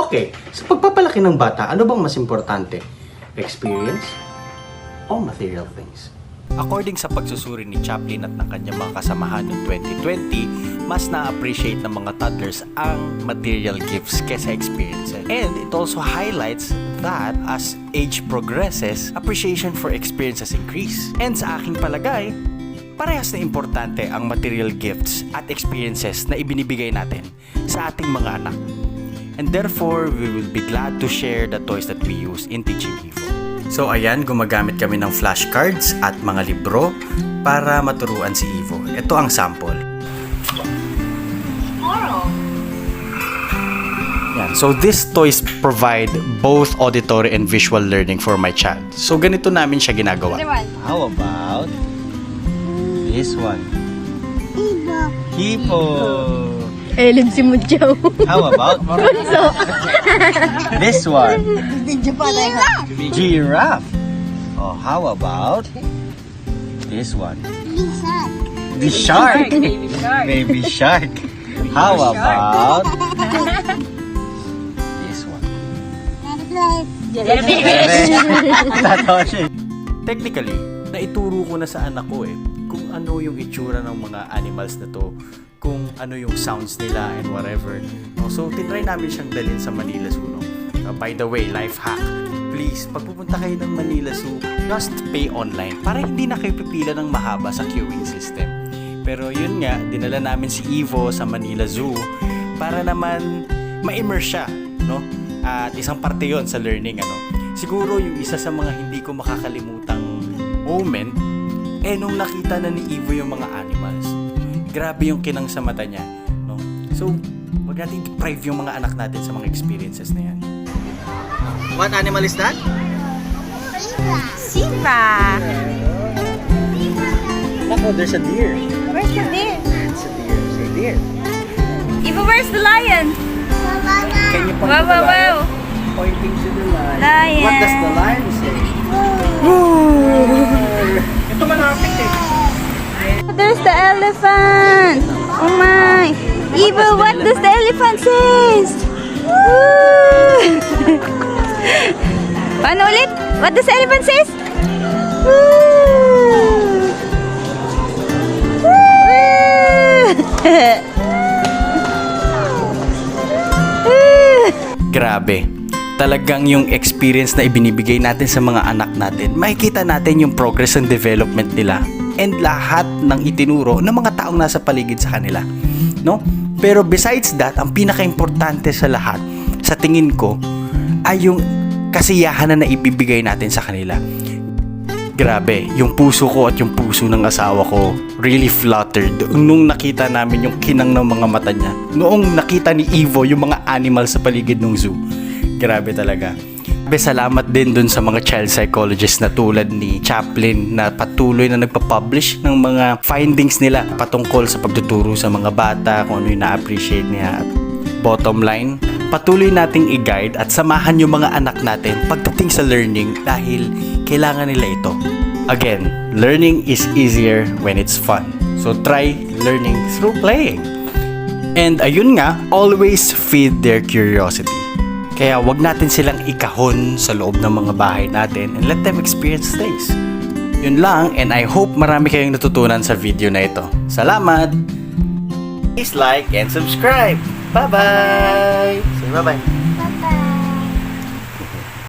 Okay, sa pagpapalaki ng bata, ano bang mas importante? Experience o material things? According sa pagsusuri ni Chaplin at ng kanyang mga kasamahan noong 2020, mas na-appreciate ng mga toddlers ang material gifts kesa experiences. And it also highlights that as age progresses, appreciation for experiences increase. And sa aking palagay, parehas na importante ang material gifts at experiences na ibinibigay natin sa ating mga anak. And therefore, we will be glad to share the toys that we use in teaching Evo. So ayan, gumagamit kami ng flashcards at mga libro para maturuan si Evo. Ito ang sample. Yan. So these toys provide both auditory and visual learning for my child. So ganito namin siya ginagawa. How about this one? Hippo. Elib si Mudjaw. How about this one? Giraffe. Oh, how about this one? The shark. Baby shark. How about this one? Technically, naituro ko na sa anak ko kung ano yung itsura ng mga animals na to, kung ano yung sounds nila and whatever. So, tinry namin siyang dalhin sa Manila Zoo. By the way, life hack. Please, pag pupunta kayo ng Manila Zoo, just pay online para hindi na kayo pipila ng mahaba sa queuing system. Pero yun nga, dinala namin si Evo sa Manila Zoo para naman ma-immerse siya, no? At isang parte yun sa learning, Siguro yung isa sa mga hindi ko makakalimutang moment, nung nakita na ni Evo yung mga animals. Grabe yung kinang sa mata niya, no? So, wag natin deprive yung mga anak natin sa mga experiences na yan. What animal is that? Simba. Nako, there's a deer. Where's the deer? It's a deer. It's a deer. Eva, where's the lion? Can you point Wow, to the wow, lion? wow. Pointing to the lion. Lion. What does the lion say? Ito malapit There's the elephant. Oh my. Eva, what does the elephant says? Woo! Paano ulit? What does the elephant says? Woo! Grabe. Talagang yung experience na ibinibigay natin sa mga anak natin, makikita natin yung progress and development nila and lahat ng itinuro ng mga taong nasa paligid sa kanila, no? Pero besides that, ang pinaka-importante sa lahat, sa tingin ko, ay yung kasiyahan na naibibigay natin sa kanila. Grabe, yung puso ko at yung puso ng asawa ko really fluttered nung nakita namin yung kinang ng mga mata niya. Noong nakita ni Evo yung mga animals sa paligid ng zoo. Grabe talaga. Salamat din dun sa mga child psychologists na tulad ni Chaplin na patuloy na nagpa-publish ng mga findings nila patungkol sa pagtuturo sa mga bata, kung ano yung na-appreciate niya. At bottom line, patuloy nating i-guide at samahan yung mga anak natin pagdating sa learning dahil kailangan nila ito. Again, learning is easier when it's fun. So try learning through playing. And ayun nga, always feed their curiosity. Kaya wag natin silang ikahon sa loob ng mga bahay natin and let them experience things. Yun lang, and I hope marami kayong natutunan sa video na ito. Salamat! Please like and subscribe! Bye-bye! Say bye-bye! Bye-bye.